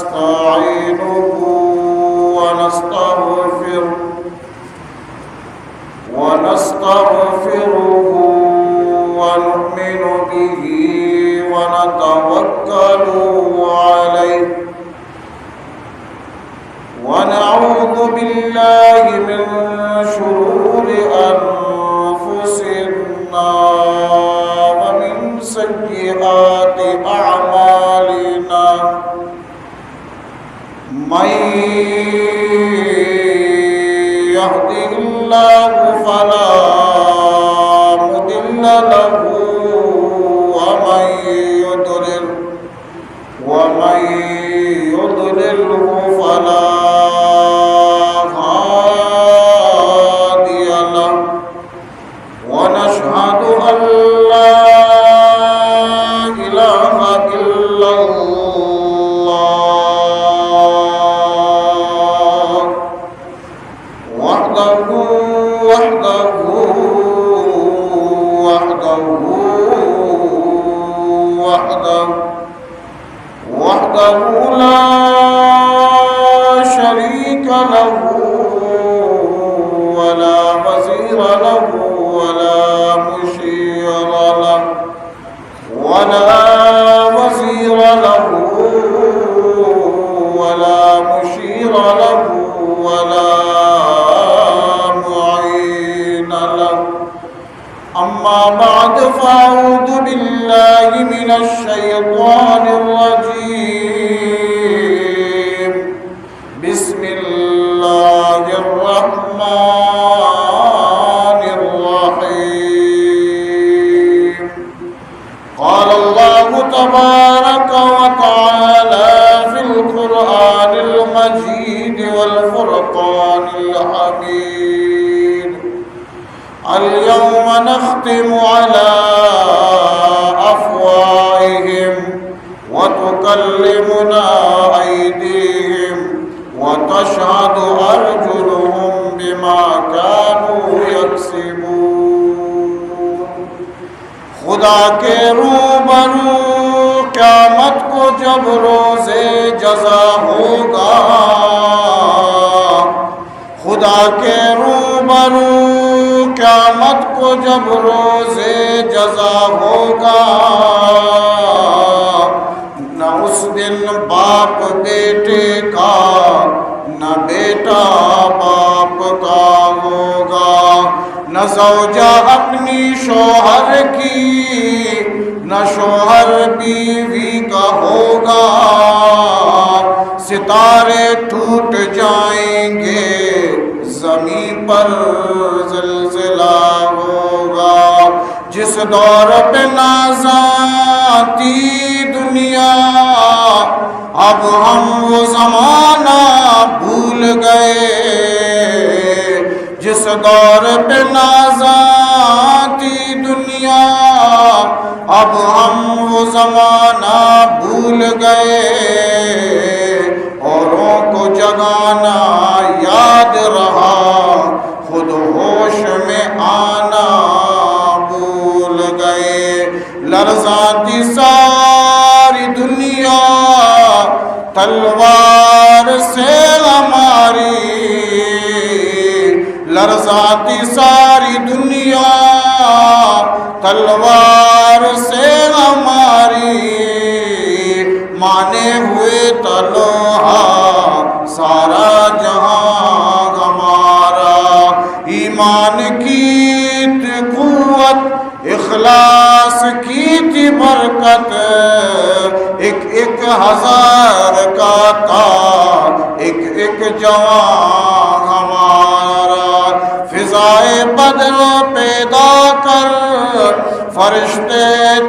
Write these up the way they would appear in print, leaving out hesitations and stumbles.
ونستعينه ونستغفره ونؤمن به ونتوكل عليه ونعوذ بالله من شرور أنفسنا ومن سيئات أعمالنا من يهده الله فلا مضل له ومن يضلله فلا هادي له ونشهد أن لا إله إلا الله وحده لا شريك له ولا وزير له ولا مشير له ولا معين له أما بعد فأعوذ بالله من الشيطان الرجيم بسم الله الرحمن الرحيم قال الله تبارك وتعالى في القرآن المجيد والفرقان الحميد اليوم نختم على أفواههم وتكلمنا أيديهم وتشهد أرجلهم بما كانوا يكسبون خدا کے روبرو قیامت کو جب روز جزا ہوگا خدا کے روبرو قیامت کو جب روز جزا ہوگا نہ اس دن باپ بیٹے کا نہ بیٹا باپ کا ہوگا نہ زوجہ اپنی شوہر کی نہ شوہر بیوی کا ہوگا ستارے ٹوٹ جائیں گے زمین پر زلزلہ ہوگا جس دور پہ نازاتی دنیا اب ہم وہ زمانہ بھول گئے جس دور پہ نازاتی دنیا اب ہم وہ زمانہ بھول گئے اوروں کو جگانا یاد رہا خود ہوش میں آنا بھول گئے لرزاتی ساری دنیا تلوار سے ہماری لرزاتی ساری دنیا تلوار سے ہماری مانے ہوئے تلوہا سارا جہاں ہمارا ایمان کی تھی قوت اخلاص کی تھی برکت ایک ہزار کا تھا ایک جوان ہمارا فضائے بدر پیدا کر فرشتے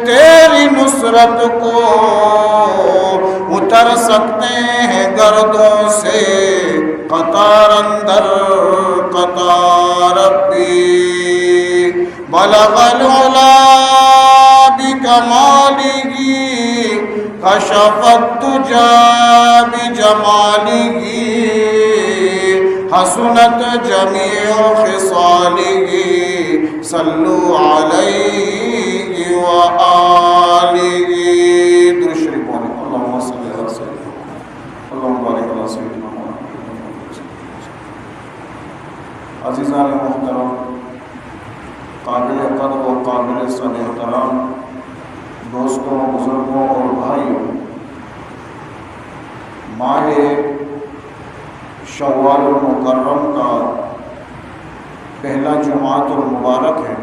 تیری نصرت کو اتر سکتے ہیں گردوں سے قطار اندر قطار ربی بلغ العلا بکمالہ کشف الدجى بجمالہ حسنت جمیع خصالہ صلوا علیہ وآلہ درود شریف اللہم صلی اللہ علیہ وسلم علی سیدنا محمد۔ عزیزان محترم، قابل قدر و قابل صد احترام دوستوں، بزرگوں اور بھائیوں، ماہ شوال المکرم کا پہلا جمعۃ المبارک ہے۔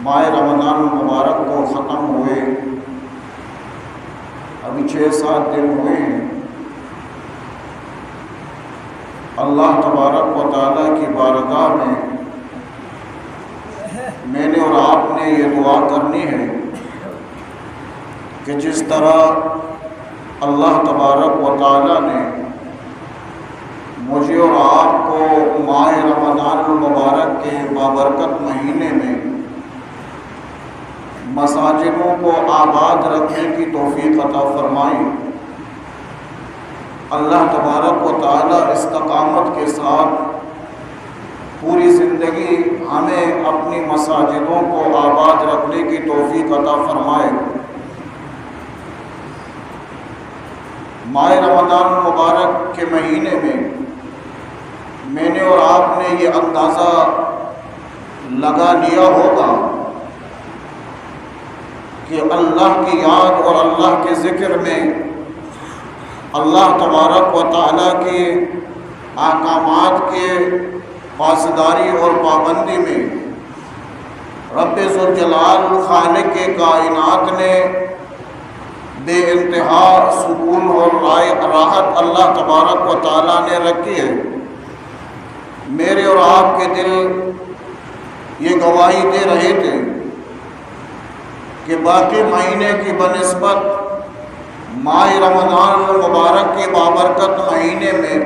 ماہ رمضان المبارک کو ختم ہوئے ابھی 6-7 دن ہوئے ہیں۔ اللہ تبارک و تعالیٰ کی بارگاہ میں میں نے اور آپ نے یہ دعا کرنی ہے کہ جس طرح اللہ تبارک و تعالیٰ نے مجھے اور آپ کو ماہ رمضان المبارک کے بابرکت مہینے میں مساجدوں کو آباد رکھنے کی توفیق عطا فرمائی، اللہ تبارک و تعالیٰ استقامت کے ساتھ پوری زندگی ہمیں اپنی مساجدوں کو آباد رکھنے کی توفیق عطا فرمائے۔ ماہ رمضان المبارک کے مہینے میں نے اور آپ نے یہ اندازہ لگا لیا ہوگا کہ اللہ کی یاد اور اللہ کے ذکر میں، اللہ تبارک و تعالیٰ کے احکامات کے پاسداری اور پابندی میں رب ذوالجلال خالق کائنات نے بے انتہا سکون اور راحت اللہ تبارک و تعالیٰ نے رکھی ہے۔ میرے اور آپ کے دل یہ گواہی دے رہے تھے کہ باقی مہینے کی بنسبت ماہ رمضان المبارک کے بابرکت مہینے میں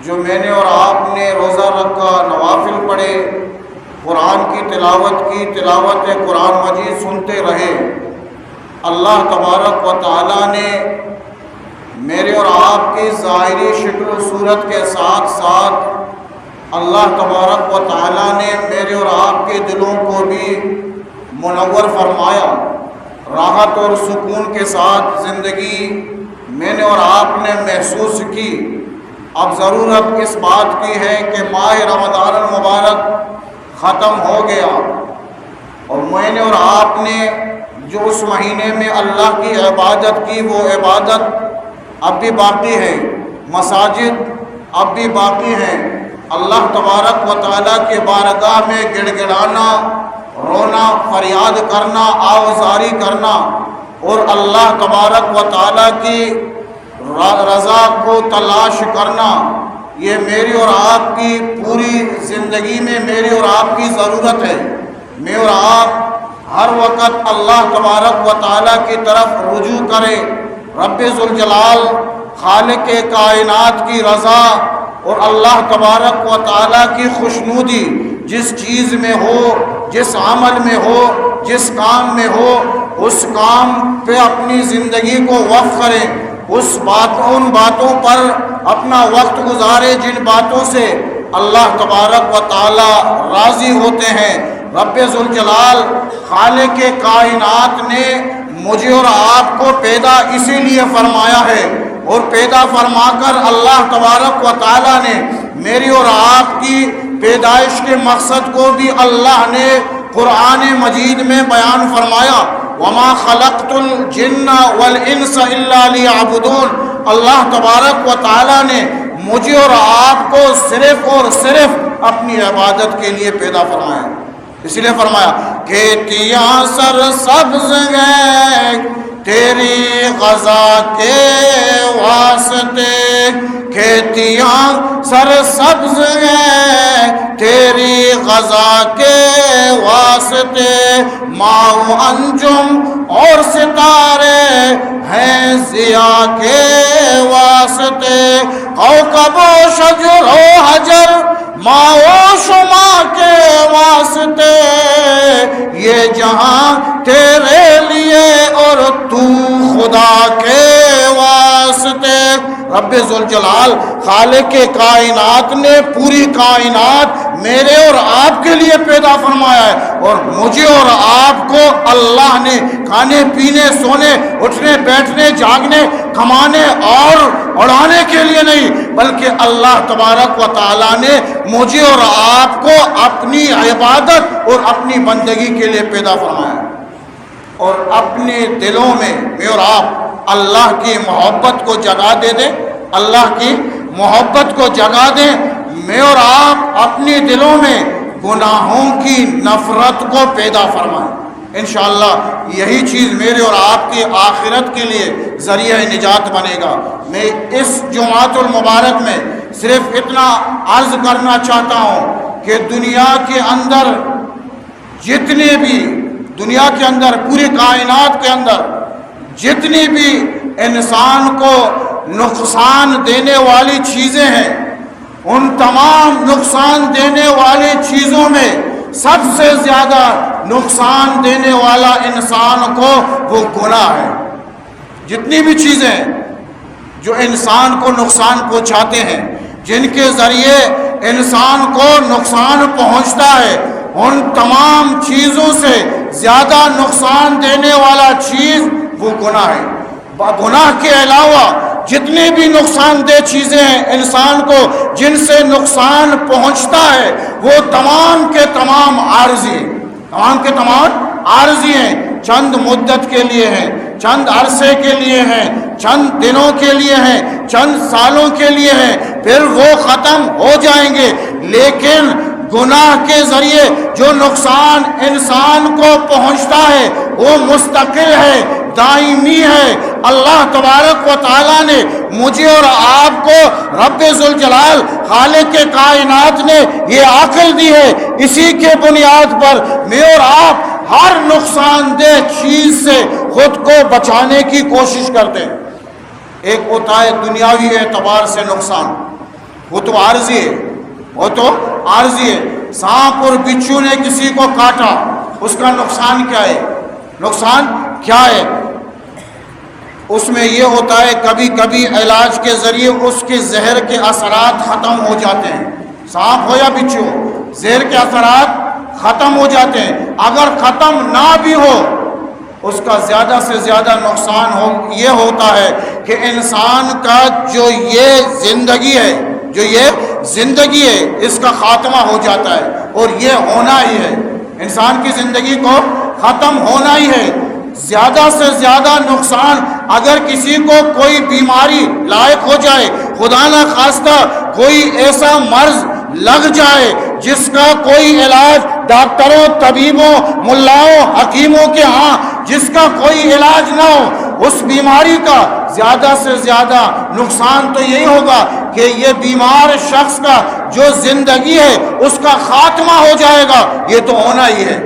جو میں نے اور آپ نے روزہ رکھا، نوافل پڑھے، قرآن کی تلاوت کی، تلاوت قرآن مجید سنتے رہے، اللہ تبارک و تعالیٰ نے میرے اور آپ کی ظاہری شکل و صورت کے ساتھ ساتھ اللہ تبارک و تعالیٰ نے میرے اور آپ کے دلوں کو بھی منور فرمایا، راحت اور سکون کے ساتھ زندگی میں نے اور آپ نے محسوس کی۔ اب ضرورت اس بات کی ہے کہ ماہ رمضان المبارک ختم ہو گیا اور میں نے اور آپ نے جو اس مہینے میں اللہ کی عبادت کی وہ عبادت اب بھی باقی ہے، مساجد اب بھی باقی ہیں۔ اللہ تبارک و تعالیٰ کے بارگاہ میں گڑ گڑانا، رونا، فریاد کرنا، آوازاری کرنا اور اللہ تبارک و تعالیٰ کی رضا کو تلاش کرنا، یہ میری اور آپ کی پوری زندگی میں میری اور آپ کی ضرورت ہے۔ میں اور آپ ہر وقت اللہ تبارک و تعالیٰ کی طرف رجوع کریں، رب ذوالجلال خالق کائنات کی رضا اور اللہ تبارک و تعالیٰ کی خوشنودی جس چیز میں ہو، جس عمل میں ہو، جس کام میں ہو، اس کام پہ اپنی زندگی کو وقف کریں، ان باتوں پر اپنا وقت گزارے جن باتوں سے اللہ تبارک و تعالیٰ راضی ہوتے ہیں۔ رب ذوالجلال خالق کائنات نے مجھے اور آپ کو پیدا اسی لیے فرمایا ہے، اور پیدا فرما کر اللہ تبارک و تعالیٰ نے میری اور آپ کی پیدائش کے مقصد کو بھی اللہ نے قرآن مجید میں بیان فرمایا، وَمَا خَلَقْتُ الْجِنَّ وَالْإِنسَ إِلَّا لِيَعْبُدُونَ۔ اللہ تبارک و تعالیٰ نے مجھے اور آپ کو صرف اور صرف اپنی عبادت کے لیے پیدا فرمایا، اس لیے فرمایا کھیتیاں سر سبز ہیں تیری غذا کے واسطے، کھیتیاں سر سبز ہیں تیری غذا کے واسطے، ماء و انجم اور ستارے ہیں ضیاء کے واسطے، کوكب و شجر و حجر ماء و شما کے واسطے، یہ جہاں تیرے لیے اور تو خدا کے واسطے۔ کرتے ہیں رب ذوالجلال خالق کائنات نے پوری کائنات میرے اور آپ کے لیے پیدا فرمایا ہے، اور مجھے اور آپ کو اللہ نے کھانے پینے سونے اٹھنے بیٹھنے جاگنے کمانے اور اڑانے کے لیے نہیں، بلکہ اللہ تبارک و تعالیٰ نے مجھے اور آپ کو اپنی عبادت اور اپنی بندگی کے لیے پیدا فرمایا ہے۔ اور اپنے دلوں میں اور آپ اللہ کی محبت کو جگا دے دیں، اللہ کی محبت کو جگا دیں، میں اور آپ اپنے دلوں میں گناہوں کی نفرت کو پیدا فرمائیں، انشاءاللہ یہی چیز میرے اور آپ کی آخرت کے لیے ذریعہ نجات بنے گا۔ میں اس جمعۃ المبارک میں صرف اتنا عرض کرنا چاہتا ہوں کہ دنیا کے اندر جتنے بھی پوری کائنات کے اندر جتنی بھی انسان کو نقصان دینے والی چیزیں ہیں، ان تمام نقصان دینے والی چیزوں میں سب سے زیادہ نقصان دینے والا انسان کو وہ گناہ ہے۔ جتنی بھی چیزیں جو انسان کو نقصان پہنچاتے ہیں، جن کے ذریعے انسان کو نقصان پہنچتا ہے، ان تمام چیزوں سے زیادہ نقصان دینے والا چیز وہ گناہ ہے۔ گناہ کے علاوہ جتنی بھی نقصان دہ چیزیں ہیں انسان کو جن سے نقصان پہنچتا ہے، وہ تمام کے تمام عارضی ہیں، چند مدت کے لیے ہیں، چند عرصے کے لیے ہیں، چند دنوں کے لیے ہیں، چند سالوں کے لیے ہیں، پھر وہ ختم ہو جائیں گے۔ لیکن گناہ کے ذریعے جو نقصان انسان کو پہنچتا ہے وہ مستقل ہے، دائمی ہے۔ اللہ تبارک و تعالیٰ نے مجھے اور آپ کو رب ذوالجلال خالق کائنات نے یہ عقل دی ہے، اسی کے بنیاد پر میں اور آپ ہر نقصان دہ چیز سے خود کو بچانے کی کوشش کرتے ہیں۔ ایک ہوتا ہے دنیاوی اعتبار سے نقصان، وہ تو عارضی ہے، سانپ اور بچھو نے کسی کو کاٹا، اس کا نقصان کیا ہے؟ اس میں یہ ہوتا ہے کبھی کبھی علاج کے ذریعے اس کے زہر کے اثرات ختم ہو جاتے ہیں، سانپ ہو یا بچھو، زہر کے اثرات ختم ہو جاتے ہیں۔ اگر ختم نہ بھی ہو، اس کا زیادہ سے زیادہ نقصان یہ ہوتا ہے کہ انسان کا جو یہ زندگی ہے اس کا خاتمہ ہو جاتا ہے، اور یہ ہونا ہی ہے، انسان کی زندگی کو ختم ہونا ہی ہے۔ زیادہ سے زیادہ نقصان اگر کسی کو کوئی بیماری لاحق ہو جائے، خدا نہ خواستہ کوئی ایسا مرض لگ جائے جس کا کوئی علاج ڈاکٹروں طبیبوں ملاؤں حکیموں کے ہاں جس کا کوئی علاج نہ ہو، اس بیماری کا زیادہ سے زیادہ نقصان تو یہی ہوگا کہ یہ بیمار شخص کا جو زندگی ہے اس کا خاتمہ ہو جائے گا، یہ تو ہونا ہی ہے۔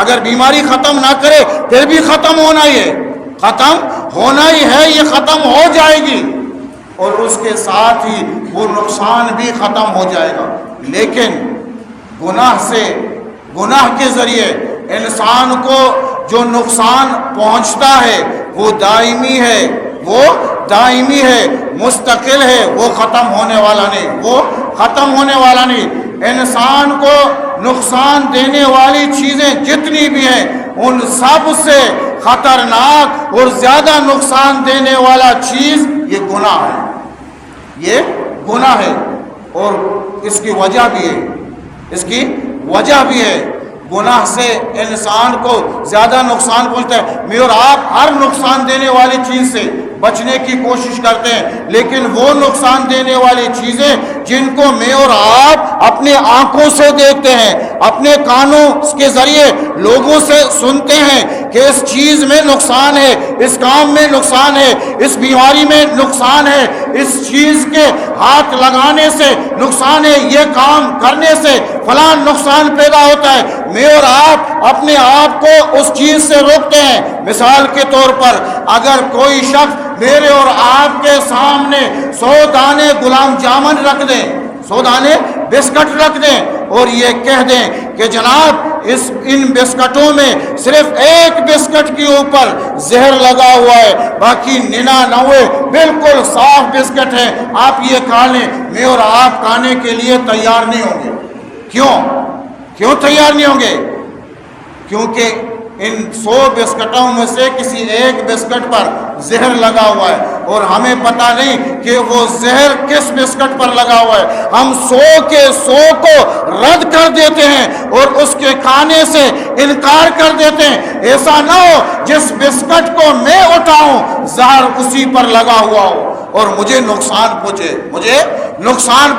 اگر بیماری ختم نہ کرے پھر بھی ختم ہونا ہی ہے، یہ ختم ہو جائے گی، اور اس کے ساتھ ہی وہ نقصان بھی ختم ہو جائے گا۔ لیکن گناہ کے ذریعے انسان کو جو نقصان پہنچتا ہے وہ دائمی ہے، مستقل ہے، وہ ختم ہونے والا نہیں۔ انسان کو نقصان دینے والی چیزیں جتنی بھی ہیں ان سب سے خطرناک اور زیادہ نقصان دینے والا چیز یہ گناہ ہے، اور اس کی وجہ بھی ہے، گناہ سے انسان کو زیادہ نقصان پہنچتا ہے۔ میں اور آپ ہر نقصان دینے والی چیز سے بچنے کی کوشش کرتے ہیں، لیکن وہ نقصان دینے والی چیزیں جن کو میں اور آپ اپنے آنکھوں سے دیکھتے ہیں، اپنے کانوں کے ذریعے لوگوں سے سنتے ہیں کہ اس چیز میں نقصان ہے، اس کام میں نقصان ہے، اس بیماری میں نقصان ہے، اس چیز کے ہاتھ لگانے سے نقصان ہے، یہ کام کرنے سے فلاں نقصان پیدا ہوتا ہے۔ میں اور آپ اپنے آپ کو اس چیز سے روکتے ہیں۔ مثال کے طور پر اگر کوئی شخص میرے اور آپ کے سامنے 100 دانے گلاب جامن رکھ دیں، 100 دانے بسکٹ رکھ دیں اور یہ کہہ دیں کہ جناب ان بسکٹوں میں صرف ایک بسکٹ کے اوپر زہر لگا ہوا ہے، باقی 99 بالکل صاف بسکٹ ہے، آپ یہ کھا لیں، میں اور آپ کھانے کے لیے تیار نہیں ہوں گے۔ کیوں تیار نہیں ہوں گے؟ کیونکہ ان 100 بسکٹوں میں سے کسی ایک بسکٹ پر زہر لگا ہوا ہے، اور ہمیں پتہ نہیں کہ وہ زہر کس بسکٹ پر لگا ہوا ہے۔ ہم 100 کے 100 کو رد کر دیتے ہیں اور اس کے کھانے سے انکار کر دیتے ہیں۔ ایسا نہ ہو جس بسکٹ کو میں اٹھاؤں زہر اسی پر لگا ہوا ہو اور مجھے نقصان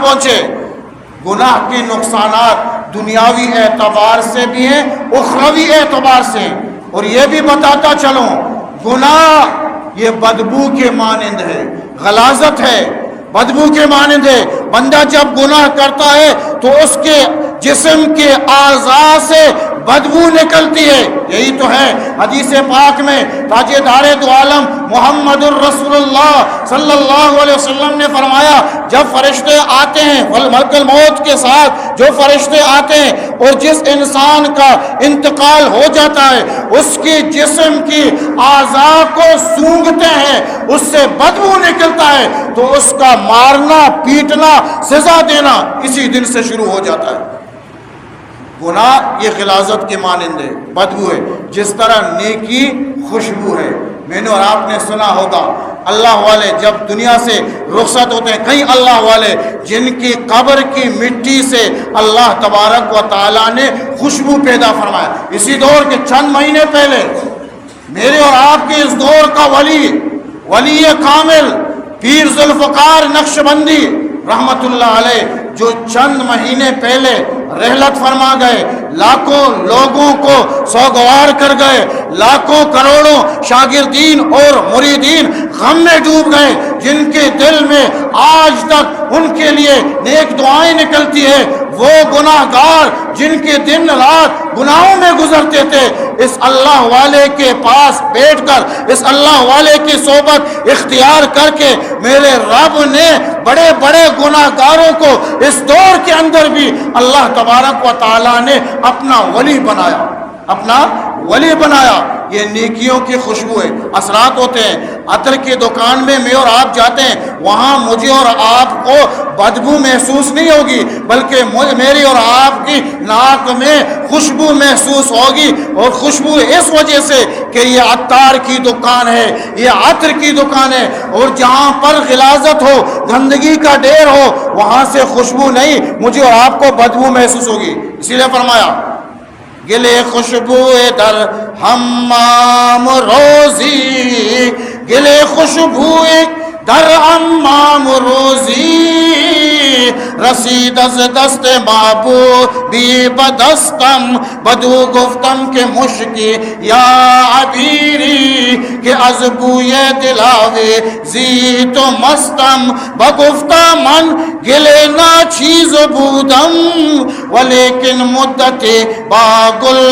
پہنچے۔ گناہ کے نقصانات دنیاوی اعتبار سے بھی ہیں، اخروی اعتبار سے ہیں۔ اور یہ بھی بتاتا چلوں، گناہ یہ بدبو کے مانند ہے، غلاظت ہے، بدبو کے مانند ہے۔ بندہ جب گناہ کرتا ہے تو اس کے جسم کے اعضاء سے بدبو نکلتی ہے۔ یہی تو ہے حدیث پاک میں تاجدار دو عالم محمد الرسول اللہ صلی اللہ علیہ وسلم نے فرمایا، جب فرشتے آتے ہیں ملک الموت کے ساتھ، جو فرشتے آتے ہیں اور جس انسان کا انتقال ہو جاتا ہے اس کے جسم کی اعضاء کو سونگھتے ہیں، اس سے بدبو نکلتا ہے، تو اس کا مارنا، پیٹنا، سزا دینا اسی دن سے شروع ہو جاتا ہے۔ گناہ یہ غلاظت کے مانند ہے، بدبو ہے، جس طرح نیکی خوشبو ہے۔ میں نے اور آپ نے سنا ہوگا اللہ والے جب دنیا سے رخصت ہوتے ہیں، کئی اللہ والے جن کی قبر کی مٹی سے اللہ تبارک و تعالیٰ نے خوشبو پیدا فرمایا۔ اسی دور کے چند مہینے پہلے میرے اور آپ کے اس دور کا ولی کامل پیر ذوالفقار نقشبندی رحمت اللہ علیہ، جو چند مہینے پہلے رحلت فرما گئے، لاکھوں لوگوں کو سوگوار کر گئے، لاکھوں کروڑوں شاگردین اور مریدین غم میں ڈوب گئے، جن کے دل میں آج تک ان کے لیے نیک دعائیں نکلتی ہے، وہ گناہ گار جن کے دن رات گناہوں میں گزرتے تھے، اس اللہ والے کے پاس بیٹھ کر، اس اللہ والے کی صحبت اختیار کر کے میرے رب نے بڑے بڑے گناہ گاروں کو اس دور کے اندر بھی اللہ تبارک و تعالیٰ نے اپنا ولی بنایا۔ یہ نیکیوں کی خوشبو ہے، اثرات ہوتے ہیں۔ عطر کی دکان میں میں اور آپ جاتے ہیں، وہاں مجھے اور آپ کو بدبو محسوس نہیں ہوگی، بلکہ میری اور آپ کی ناک میں خوشبو محسوس ہوگی، اور خوشبو اس وجہ سے کہ یہ عطار کی دکان ہے، یہ عطر کی دکان ہے، اور جہاں پر غلاظت ہو، گندگی کا ڈھیر ہو، وہاں سے خوشبو نہیں، مجھے اور آپ کو بدبو محسوس ہوگی۔ اسی لیے فرمایا گلے خوشبو در حمام روزی، گلے خوشبو در حمام روزی، رسید از دست محبوبی بدستم، بدو گفتم کہ مشکی یا عبیری، کہ از بوی دلاوی زی تو مستم، بگفتا من گلے نا چیز بودم، ولیکن مدت با گل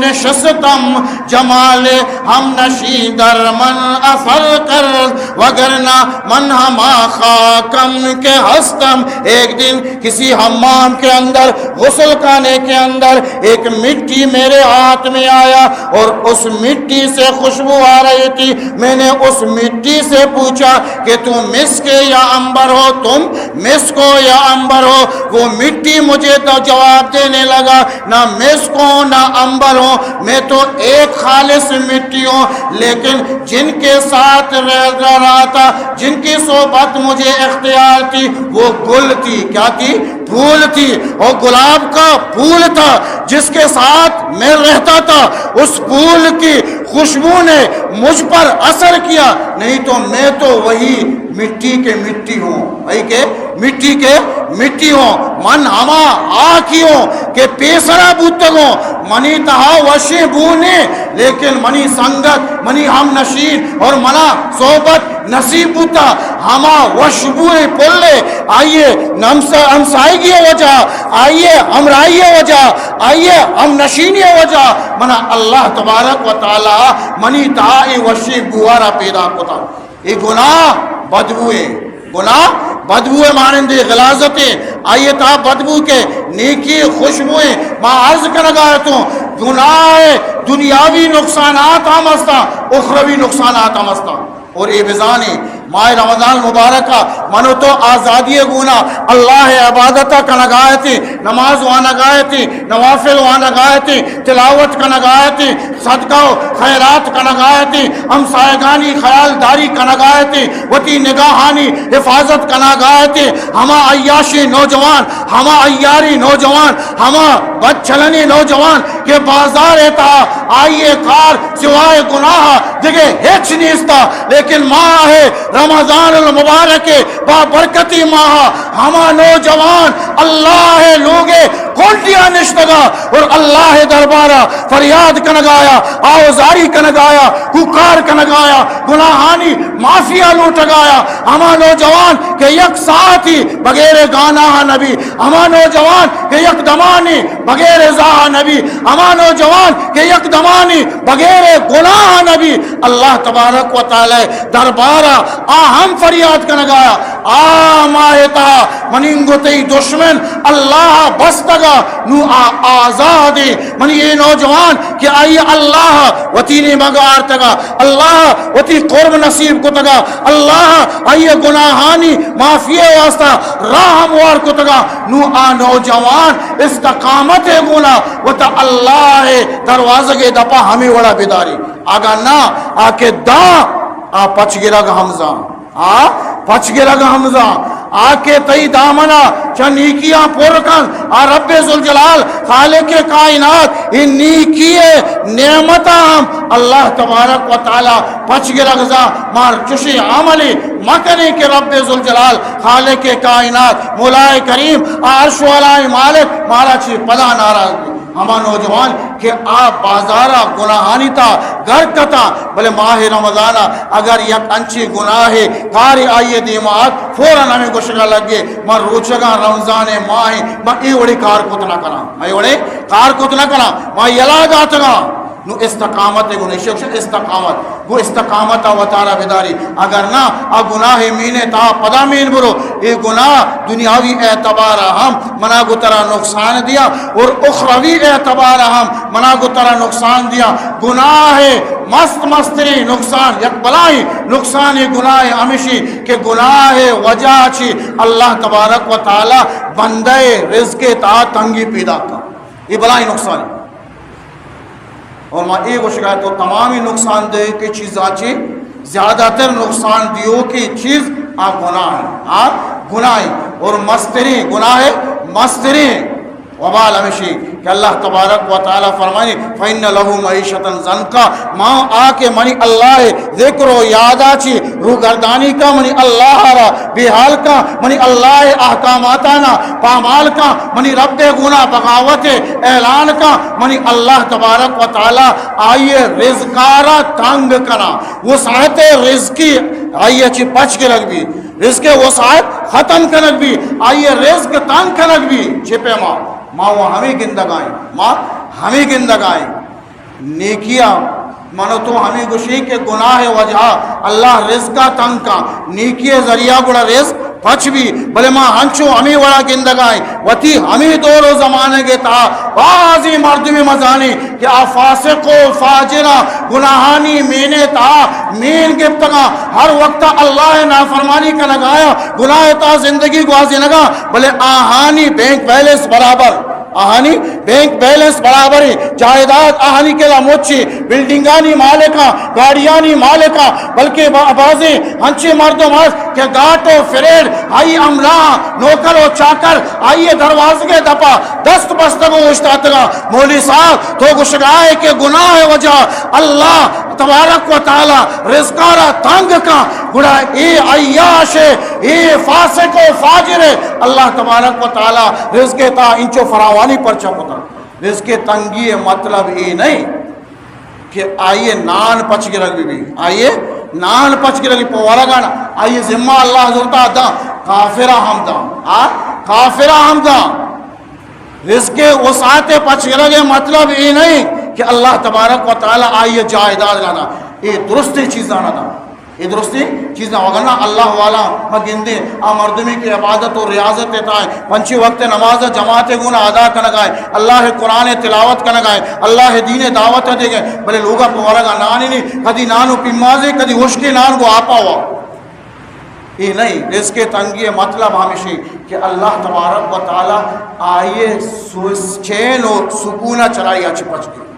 نشستم، جمال ہم نشی در من اثر کرد، وگرنہ من ہما خاکم کے ہستم۔ ایک دن کسی حمام کے اندر غسل خانے کے اندر ایک مٹی میرے ہاتھ میں آیا اور اس مٹی سے خوشبو آ رہی تھی۔ میں نے اس مٹی سے پوچھا کہ تم مسک یا عنبر ہو، تم مسک ہو یا عنبر ہو؟ وہ مٹی مجھے تو جواب دینے لگا، نہ مسک ہوں نہ عنبر ہوں، میں تو ایک خالص مٹی ہوں، لیکن جن کے ساتھ رہ رہا تھا، جن کی صحبت مجھے اختیار تھی، وہ گل تھی۔ کیا تھی؟ پھول تھی، اور گلاب کا پھول تھا جس کے ساتھ میں رہتا تھا۔ اس پھول کی خوشبو نے مجھ پر اثر کیا، نہیں تو میں تو وہی مٹی کے مٹی ہوں، وہی کہ مٹی کے مٹی ہوں۔ من ہما آکیوں کہ پیسرا بوتگوں، منی تہا وشی بونے، لیکن منی سنگت، منی ہم نشین اور منا صحبت نصیب بوتا ہما وشبوئے پلے۔ آئیے ہمسائیگی وجہ، آئیے ہمراہی وجہ، آئیے ہم نشینی وجہ، منا اللہ تبارک و تعالی منی تہا وشی بوارا پیدا کتا۔ یہ گناہ بدبوئے، گناہ بدبو مانند غلاظت آئیے تا بدبو کے نیکی خوشبوئیں ما عرض کرگایتوں گناہ دنیاوی نقصانات ہم ہستا اخروی نقصانات ہم ہستا اور اے بزانی ماہ رمضان مبارکہ منو تو آزادی گونا اللہ عبادتہ کا نگایتی نماز وانا گایتی نوافل وانا گایتی تلاوت کا نگایتی صدقہ و خیرات کا نگایتی ہم سائگانی خیالداری کا نگایتی وتی نگاہانی حفاظت کا نگایتی ہما عیاشی نوجوان ہما عیاری نوجوان ہما بد چلنی نوجوان کے بازار تا آئیے کار سوائے گناہ دیکھے ہیچ نیستا لیکن ماہ ہے رمضان المبارک با برکتی ماہ ہما نوجوان اللہ لوگے کونٹیاں نشتگا اور اللہ دربارہ فریاد کنگایا آوزاری کنگایا ککار کنگایا گناہانی معافیہ لوٹگایا ہما نوجوان کہ یک ساتھی بغیر گانا نبی ہما نوجوان کہ یک دمانی بغیر زاہ نبی ہما نوجوان کہ یک دمانی بغیر گناہ نبی اللہ تبارک و تعالی دربارہ ہم فریاد کنگایا ماہتا منینگو تی دشمن اللہ بستگا نو آزادی منی یہ نوجوان کہ آئی اللہ وطی نے مگار تگا اللہ وطی قرب نصیب کو تگا اللہ آئی گناہانی معافیہ واسطہ راہ موار کو تگا نو نوجوان استقامت گونا وطا اللہ دروازہ کے دپا ہمیں وڑا بیداری آگا نا آکے دا پچ گرا گا حمزہ پچ گرا گا حمزہ آکے تئی دامنا چھ نیکیاں پورکن رب ذوالجلال خالق کائنات ان نیکی نعمتاں ہم اللہ تبارک و تعالی پچ گرا گزا مار چشی عملی مکنے کے رب ذوالجلال خالق کائنات مولائے کریم عرش والا مالک مارا چی پدا ناراض ہما نوجوان کہ آپ بازارہ گناہانی تا گھر کتا بلے ماہ رمضانہ اگر یک انچی گناہ کاری آئیے دیمات فوراں ہمیں گوشگا لگے من روچگا رمضان ماہ میں ایوڑی کار کتنا کنا میں ایوڑی کار کتنا کنا میں یلا جاتگا نو استقامت گو نشک استقامت گو استقامت و تارا بیداری اگر نا گناہ مینے تا پدا مین برو یہ گناہ دنیاوی اعتبار ہم منا گو ترا نقصان دیا اور اخروی اعتبار ہم منا گو ترا نقصان دیا گناہ مست مستری نقصان یک بلائی نقصان گناہ ہمیشی کہ گناہ وجہ چی اللہ تبارک و تعالی بندے رزق تا تنگی پیدا کا یہ بلائی نقصان ہے اور میں ایک شکایت تو تمامی نقصان دہ کی چیزاں چی زیادہ تر نقصان دیو کی چیز گناہ ہے گناہ اور مستری گناہ مستری وبال ہمیشی کہ اللہ تبارک و تعالی فرمائے فَإِنَّ لَهُ مَعِيشَةً ضَنْكَ ماں آ کے منی اللہ ذکر و یادا چی روگردانی کا منی اللہ را بحال کا منی اللہ احکاماتانا پامال کا منی رب گناہ بغاوت اعلان کا منی اللہ تبارک و تعالی آئیے رزقارا تنگ کنا وسعت رزقی آئیے چی پچ کے رکھ بھی رزق وسعت ختم کنک بھی آئیے رزق تنگ کنک بھی چھپے ماں وہ ہمیں گندگائیں ماں ہمیں گندگائیں نیکیاں منو تو ہمیں گوشی کے گناہ وجہ اللہ رزقہ تنگ کا نیکی ذریعہ گڑا رزق پچ بھی بلے ماں ہنچو ہمیں وڑا گندگائیں وطی ہمیں دور و زمانے کے تا بازی مردمی مزانی کہ فاسق و فاجرہ گناہانی مینے تا مین گفتگا ہر وقت اللہ نافرمانی کا لگایا گناہ تا زندگی گوازی لگا بلے آہانی بینک بیلنس برابر آہانی بینک بیلنس برابری جائیداد آہانی کے لاموچی بلڈنگانی مالکہ گاڑیانی مالکہ بلکہ بازی ہنچی مردم کہ گاٹو فریڈ آئی املا نوکر و چاکر آئیے دروازے کے دپا دست بستگو اشتاتگا مولی صاحب تو گشگائے کہ گناہ وجہ اللہ تبارک و تعالی رزقارا تنگ کا گڑا اے عیاش اے فاسق و فاجر اللہ تبارک و تعالی رزق تا انچو فراوانی پر چپتا رزق تنگی مطلب یہ نہیں کہ آئیے نان پچ کے رکھ بھی آئیے نان پچ کے رکھ پوارا گانا آئیے ذمہ اللہ حضرتا دا کافرہ حمدہ کافرہ حمدہ رزق وسعت پچ کے رکھ مطلب یہ نہیں کہ اللہ تبارک و تعالی آئیے جائیداد لانا یہ درست چیز آنا دا یہ درستی چیز نہ وگرنہ اللہ والا مگندے مردمی کی عبادت و ریاضت تائیں پنچی وقت نماز جماعت گونا ادا کنگائے اللہ قرآن تلاوت کنگائے اللہ دین دعوت دے گئے بلے لوگا پورگا نانی نہیں کدی نانو پیمازے کدی وشکی نان کو آپا ہوا یہ نہیں رزق تنگی مطلب ہمیشہ کہ اللہ تبارک و تعالی آئیے چین و سکونہ چلائی اچھی پچ گئی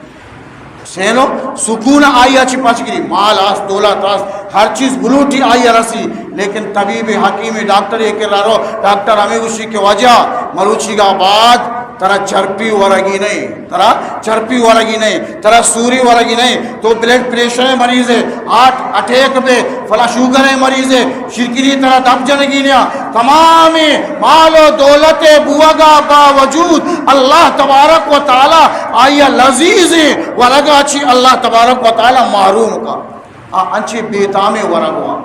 سینو سکون آئی اچھی پچ گئی مال آس دولت آس ہر چیز بلوٹی آئی رسی لیکن طبیب حکیم ڈاکٹر یہ کہ رہو ڈاکٹر ہمیں اسی کے وجہ مروچی کا بعد ترا چرپی ورگی نہیں ترا چرپی ورگی نہیں ترا سوری ورگی نہیں تو بلڈ پریشر مریض ہے اٹیک پہ فلا شوگر مریض ہے شرکری طرح دب جنگی نیا تمام مال و دولت بوگا باوجود اللہ تبارک و تعالی آیا لذیذ ورگا اچھی اللہ تبارک و تعالی محروم کا انچی بیتام ورگوا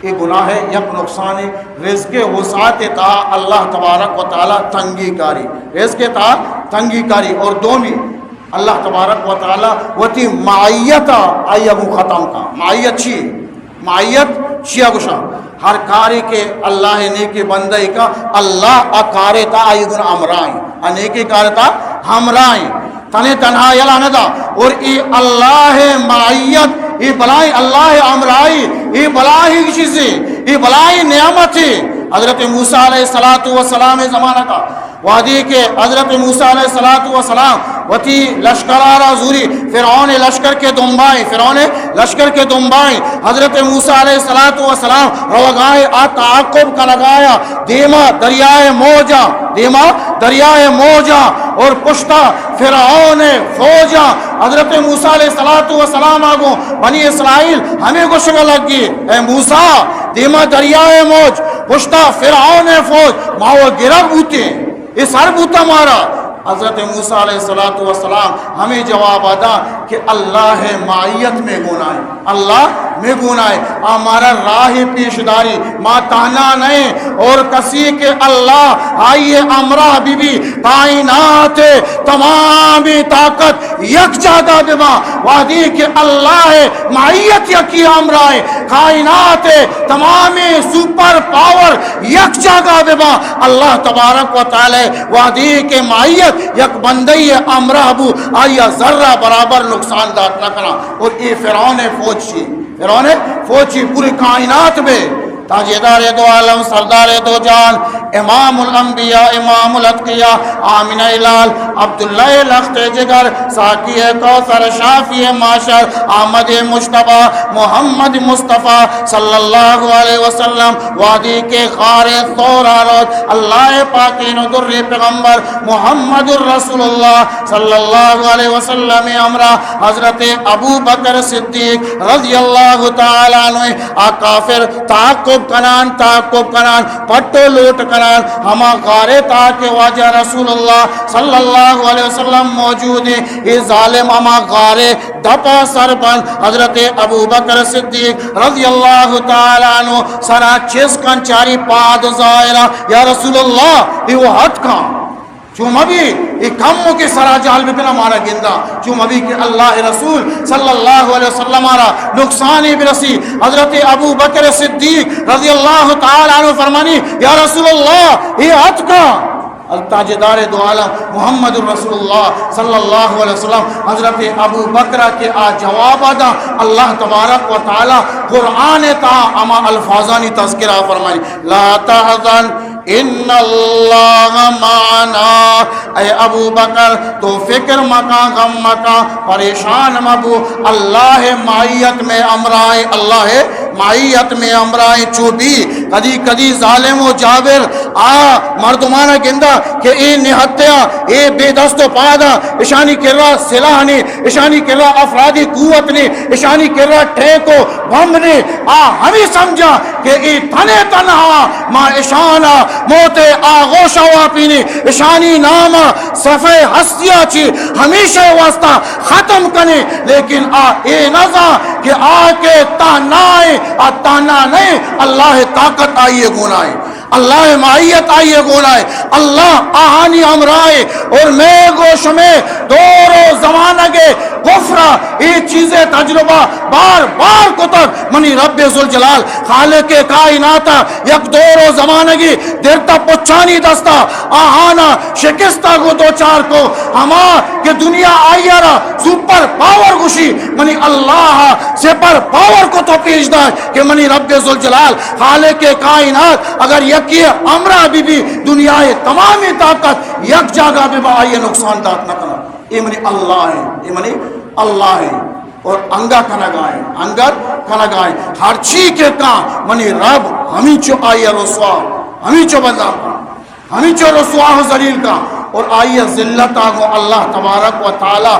یہ گناہ ہے یک نقصان رزق وسعت تا اللہ تبارک و تعالی تنگی کاری رزق تا تنگی کاری اور دومی اللہ تبارک و تعالی وتی معیت آئی ابو ختم کا معیت چی معیت چیا گشا ہر کاری کے اللہ نیکی بندے کا اللہ اکارے تا آئی گن امرائیں انیکی کارے تا ہمرائیں تنے تنہا یلا ندا اور ای اللہ معیت ای بلائی اللہ امرائی ای بلائی چیزیں ای بلائی نعمتی حضرت موسیٰ علیہ السلام زمانہ کا وادی کے حضرت موسیٰ علیہ السلام وتی لشکرارا زوری فرعون لشکر کے دنبائیں حضرت موسیٰ علیہ السلام روگائے تعاقب کا لگایا دیما دریائے موجا اور پشتا فرعون فوجا حضرت موسیٰ علیہ السلام آگو بنی اسرائیل ہمیں کو شکل لگ گئی اے موسیٰ دیما دریائے موج پشتا فرعون فوج ماں گرہ بوتے یہ سر بوتا مارا حضرت موسیٰ علیہ السلام ہمیں جواب آتا کہ اللہ معیت میں گنائے اللہ میں گنائے ہمارا راہ پیشداری ما تانا نہیں اور کسی کے اللہ آئیے امرہ بی بی کائنات تمامی طاقت یک جاگہ بما وادی کہ اللہ معیت یکی امرہ کائنات تمامی سپر پاور یک جاگہ بما اللہ تبارک و تعالی وادی کے معیت یک بندی امرہ ابو آیا ذرہ برابر نقصان دات نہ کرنا اور یہ فرعون فوجی پوری کائنات میں تاجدار دو عالم سردار دو جان امام الانبیاء امام الاتقیاء آمین الال عبداللہ لخت جگر ساکی کوثر شافی معاشر آمد مجتبہ محمد مصطفیٰ صلی اللہ علیہ وسلم وادی کے غار ثور آرود اللہ پاکین در پیغمبر محمد الرسول اللہ صلی اللہ علیہ وسلم امرہ حضرت ابو بکر صدیق رضی اللہ تعالیٰ عنہ کافر تعاقب کنان پٹو لوٹ کنان ہما غارے تاکہ واجہ رسول اللہ صلی اللہ علیہ وسلم موجود ہیں یہ ظالم ہما غارے دپا سر بند حضرت ابو بکر صدیق رضی اللہ تعالیٰ عنہ سرا چیز کن چاری پاد زائرہ یا رسول اللہ یہ وہ حد کھا چوم ابھی ایک کموں کے سرا جال بکنا مارا گندہ چوم ابھی کہ اللہ رسول صلی اللہ علیہ وسلم مارا نقصانی برسی حضرت ابو بکر صدیق رضی اللہ تعالیٰ عنہ فرمانی یا رسول اللہ یہ حد کا التاجدار دو عالم محمد الرسول اللہ صلی اللہ علیہ وسلم حضرت ابو بکر کے جواب دا اللہ تبارک و تعالی قرآن تا اما الفاظانی تذکرہ فرمائی لا تحزن ان اللہ معنا اے ابو بکر تو فکر مکا غم مکا پریشان مبو اللہ معیت میں امرائے اللہ معیت میں امرائے چوبی کدی کدی ظالم و جابر مردمانہ گندہ کہ اے نہتیا اے بے دست و پادا اشانی کرا سلاح نے اشانی کرا افرادی قوت نے اشانی کرا ٹھیکو بم نے ہمیں سمجھا کہ اے تنے تنہا ما اشانہ موتے آغوشہ واپینے اشانی نام صفحہ ہستیا چی ہمیشہ واسطہ ختم کنے لیکن اے نظا کہ کے تانائے تانا نہیں اللہ طاقت آئیے گنائے اللہ معیت آئیے گولائے اللہ آہانی امرائے اور میں گوش میں دور و زمانہ کے غفرہ یہ چیزیں تجربہ بار بار کتر منی رب ذوالجلال خالق کائنات یک دور و زمانہ کی دیرتا پچانی دستا آہانا شکستہ کو دو چار کو ہما کہ دنیا آئیے رہا سپر پاور گوشی منی اللہ سپر پاور کو تو پیش دا کہ منی رب ذوالجلال خالق کائنات اگر یکی امرہ بھی دنیا تمامی طاقت یک جاگہ بھی با آئیے نقصان دات نہ کرنا یہ منی اللہ ہے یہ منی اللہ ہے اور انگا کنگائیں انگر کنگائیں ہر چی کے کام منی رب ہمیں چو آئیے رسوا ہمیں چو بندہ ہمیں چو رسوا ہو ذلیل کا اور آئیے ذلت آگو اللہ تبارک و تعالی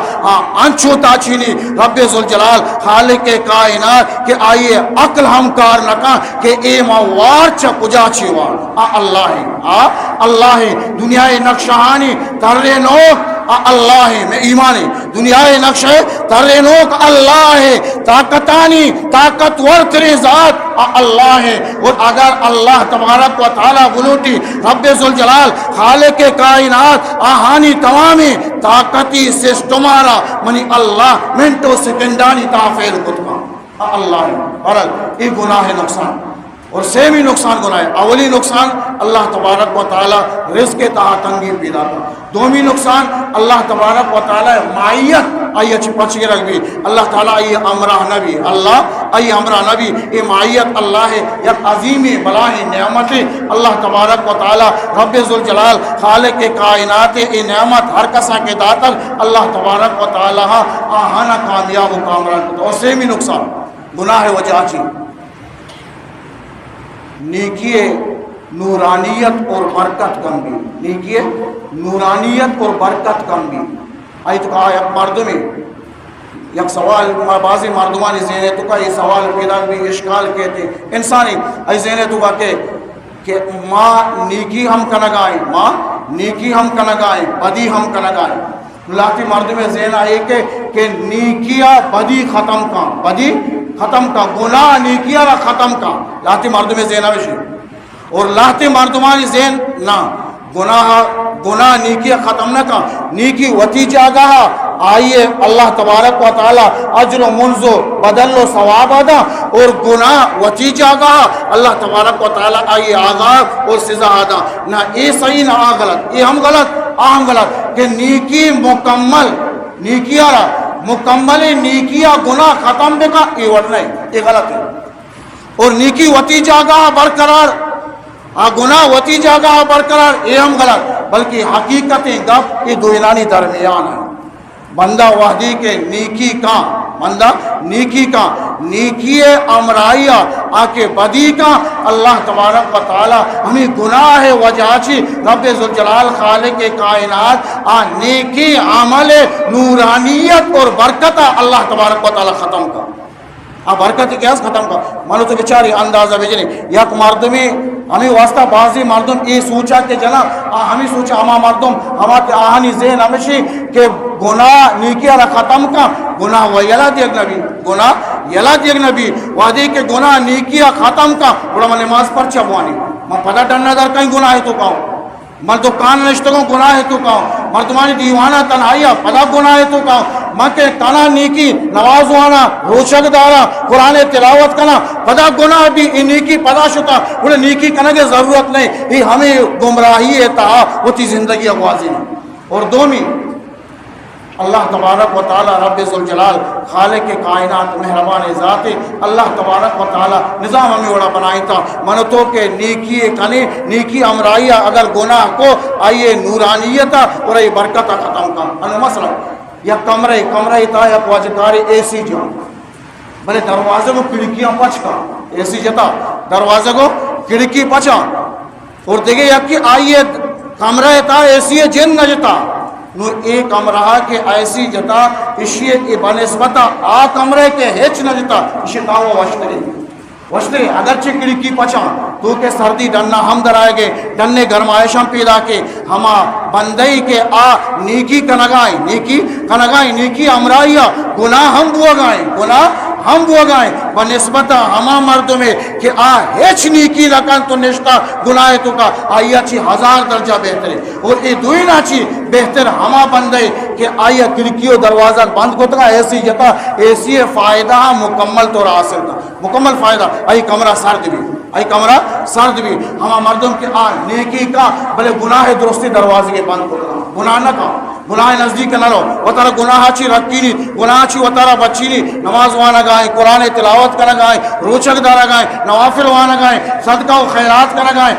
انچو تاچینی رب ذوالجلال خالق کائنات کہ آئیے عقل ہم کار نکا کہ اے موار چا کجا چیوار اللہ ہے اللہ ہے دنیا نقشہانی ترے نوک اللہ ہے میں ایمانی دنیا نقش ہے ترے نوک اللہ ہے طاقتانی طاقتور تری ذات اللہ ہے اور اگر اللہ تبارک و تعالی بلوٹی رب ذوالجلال خالق کائنات آہانی تمامی طاقتی سسٹمارا منی اللہ منٹو سکنڈانی تافیر کتما اللہ ہے اور یہ گناہ نقصان اور سیمی نقصان گناہ ہے اولی نقصان اللہ تبارک و تعالی رزق تہا تنگی پیدا کر دومی نقصان اللہ تبارک و تعالی معیت آئی اچھی پچھے رکھ بھی اللہ تعالی آئی امرہ نبی اللہ آئی امرہ نبی یہ معیت اللہ ہے یک عظیم بلاہ نعمت اللہ تبارک و تعالی رب ذوالجلال خالق کائنات یہ نعمت ہر کسا کے داتر اللہ تبارک و تعالی آہانا کامیاب و کامران اور سیمی نقصان گناہ وجہ چی نیکی نورانیت اور برکت کم بھی نیکی نورانیت اور برکت کم بھی آئی تو کہا یک مردمی یک سوال بعضی مردمانی ذہنے تو کہا یہ سوال پیدا بھی اشکال کہتے انسانی آئی ذہنے تو کہا کہ ماں نیکی ہم کنگائیں ماں نیکی ہم کنگائیں بدی ہم کنگائیں لاتی مردمی ذہن آئے کہ نیکیہ بدی ختم کا بدی ختم کا گناہ نیکیہ را ختم کا لاتی مردم ذہن آوشی اور لاتی مردمانی ذہن نا گناہ نیکیہ ختم نہ کا نیکی وتی جاگہ آئیے اللہ تبارک و تعالی اجر و منزو بدل و ثواب ادا اور گناہ وتی جاگہ اللہ تبارک و تعالی آئیے عذاب اور سزا ادا نہ اے صحیح نہ غلط یہ ہم غلط کہ نیکی مکمل نیکیہ را مکمل نیکیہ گناہ ختم بے کا یہ وڑ نہیں یہ غلط ہے اور نیکی وتی جاگہ برقرار گناہ وتی جاگہ برقرار یہ ہم غلط بلکہ حقیقتیں گپ یہ دوینانی درمیان ہے بندہ وحدی کے نیکی کا بندہ نیکی کا نیکی امرائیہ آکے بدی کا اللہ تبارک و تعالی ہمیں گناہ وجہ چی رب ذوالجلال خالق کائنات نیکی عمل نورانیت اور برکت اللہ تبارک و تعالی ختم کا برکت کیا ختم کا مانو تو بیچاری اندازہ بجنی یک مردمی ہمیں واسطہ بعضی مردم یہ سوچا کہ جناب ہمیں سوچا ہما مردم ہما کے آہانی ذہن ہمیشی کہ گناہ نیکی اللہ ختم کا گناہ و یلا دیگ نبی گناہ یلا دیگ نبی وعدی کہ گناہ نیکی ختم کا بڑا میں نماز پر چبوانی میں پتہ ڈننا در کہیں گناہ ہے تو کہوں مرد کان نشتگوں گناہ ہے تو کہوں مردمانی دیوانہ تنہائیہ پدا گناہ ہے تو کہوں ماں کے کانا نیکی نواز وانا روشک دارا قرآن تلاوت کنا پدا گناہ بھی یہ نیکی پدا شتا انہیں نیکی کنگے ضرورت نہیں یہ ہمیں گمراہی ہے تا ہوتی زندگی اغوازی نہیں اور دومی اللہ تبارک و تعالی رب ذوالجلال خالق کائنات مہربان ذات اللہ تبارک و تعالی نظام ہمیں وڑا بنائی تھا منتو کے نیکی کنے نیکی امرائیہ اگر گناہ کو آئیے نورانیتا اور یہ برکت ختم کا انو مسئلہ یا کمرے تا یا پواجکاری اے سی جو بلے دروازے کو کھڑکیاں پچ کا اے سی جتا دروازے کو کھڑکی پچا اور دیکھے یا کہ آئیے کمرے تا اے سی جن نہ جتا نو ایک کمرہ کے ایسی جتا اشیئے بنسبتا کمرے کے ہیچ نہ جتا اشیئے تاو وشتری اگرچہ کڑکی پچا تو کہ سردی ڈننا ہم در آئے گے ڈننے گرمائشاں پیدا کے ہما بندئی کے نیکی کنگائیں نیکی امرائیہ گناہ ہم بوا گائیں گناہ ہم وہ گائیں بنسبت ہما مرد میں کہ ہیچ نیکی لکن تو نشتہ گناہ تو کا آئی اچھی 1000 درجہ بہتر ہے اور یہ دوئی اچھی بہتر ہما بندے کہ آئی کھڑکی و دروازہ بند کو تھا ایسی جتا ایسی فائدہ مکمل طور حاصل تھا مکمل فائدہ آئی کمرہ سرد بھی آئی کمرہ سرد بھی ہما مردم کے نیکی کا بلے گناہ درستی دروازے کے بند کو تھا گناہ نہ کا گناہ نزدیک نہ لو وہ تارا گناہ چی رکھی نہیں گناہ چی وہ تارا بچی نہیں نماز وانا گائیں قرآن تلاوت کرنا گائیں روچک دارا گائیں نوافل وانا گائیں صدقہ و خیرات کرنا گائیں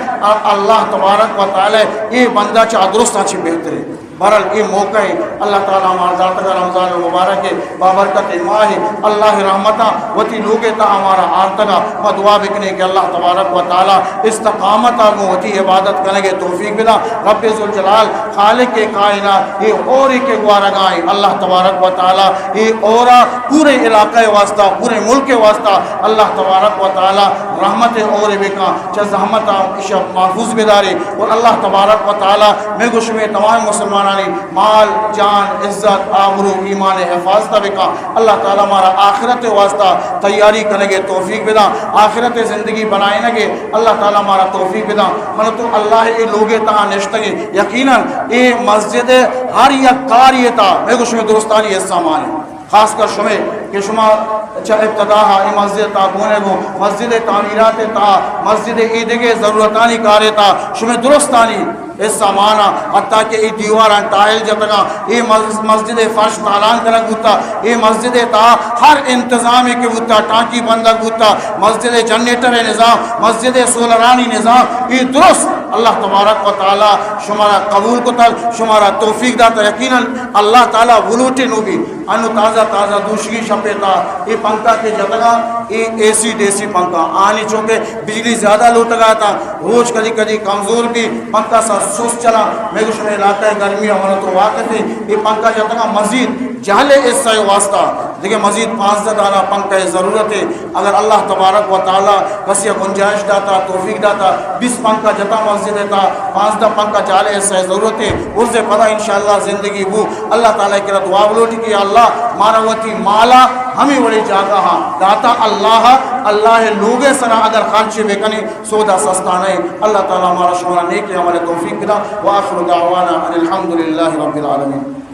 اللہ تبارک و تعالی یہ بندہ چاہ درست اچھی بہتر ہے بہرحال یہ موقع ہے اللہ تعالیٰ ہمارا ذات کا رمضان المبارک ہے بابرکت ماہ ہے اللہ رحمتہ وتی لوگے تا ہمارا آرتگا و دعا بکنے کہ اللہ تبارک و تعالیٰ استقامت آگو وتی عبادت کرنے کے توفیق بدا رب ذوالجلال خالق کے کائنات یہ اور ایک گوارا گائیں اللہ تبارک و تعالیٰ یہ اورا پورے علاقے واسطہ پورے ملک کے واسطہ اللہ تبارک و تعالیٰ رحمت اور بکا چہ زحمت عشق محفوظ بداری اور اللہ تبارک و تعالیٰ میں گوش میں تمام مسلمان مال جان عزت آبرو ایمان حفاظت بکا اللہ تعالیٰ ہمارا آخرت واسطہ تیاری کرنے کے توفیق بدا آخرت زندگی بنائے نگے اللہ تعالیٰ ہمارا توفیق بدا من تو اللہ یہ لوگے تا نشتگی یقیناً یہ مسجد ہر یک کاری تا میں کچھ میں درستانی یہ سامان ہے خاص کر شمع کہ شما ابتدا یہ مسجد تا گونے گو مسجد تعمیرات تا مسجد عیدگے ضرورتانی کارے تا شمع درستانی اس سامانا حتیٰ کہ یہ دیواران ٹائل جتگا یہ مسجد فرش تالان کرک ہوتا یہ مسجد تا ہر انتظام کے ہوتا ٹانکی بندک ہوتا مسجد جنریٹر نظام مسجد سولرانی نظام یہ درست اللہ تبارک و تعالی شمارا قبول کو تل شمارا توفیق داتا یقیناً اللہ تعالی ولوٹے نو بھی انو تازہ تازہ دوشگی شپیتا یہ پنکھا کے جتگا یہ اے سی ڈیسی پنکھا آنی چونکہ بجلی زیادہ لوٹگا تھا روز کدی کدی کمزور بھی پنکھا سا سوس چلا میں کچھ میں علاقہ گرمی ہمارا تو واقع تھی یہ پنکھا جتگا مزید جہلے اس سے واسطہ دیکھیں مزید 5 دانا پنکھا ضرورت ہے اگر اللہ تبارک و تعالی کسی گنجائش داتا توفیق داتا 20 پنکھا جتا مسجد دیتا 5 دا پنکھا جہلے اس سے ضرورت ہے اس سے پتہ انشاءاللہ زندگی وہ اللہ تعالیٰ کی دعا بلوٹی کہ اللہ ماروتی مالا ہمیں بڑی جاگا ہاں داتا اللہ لوگے سنا اگر خرچ بکنی سودا سستا نہیں اللہ تعالیٰ ہمارا شمارا نیکی ہمارے توفیق بدا وآخر دعوانا الحمدللہ رب العالمین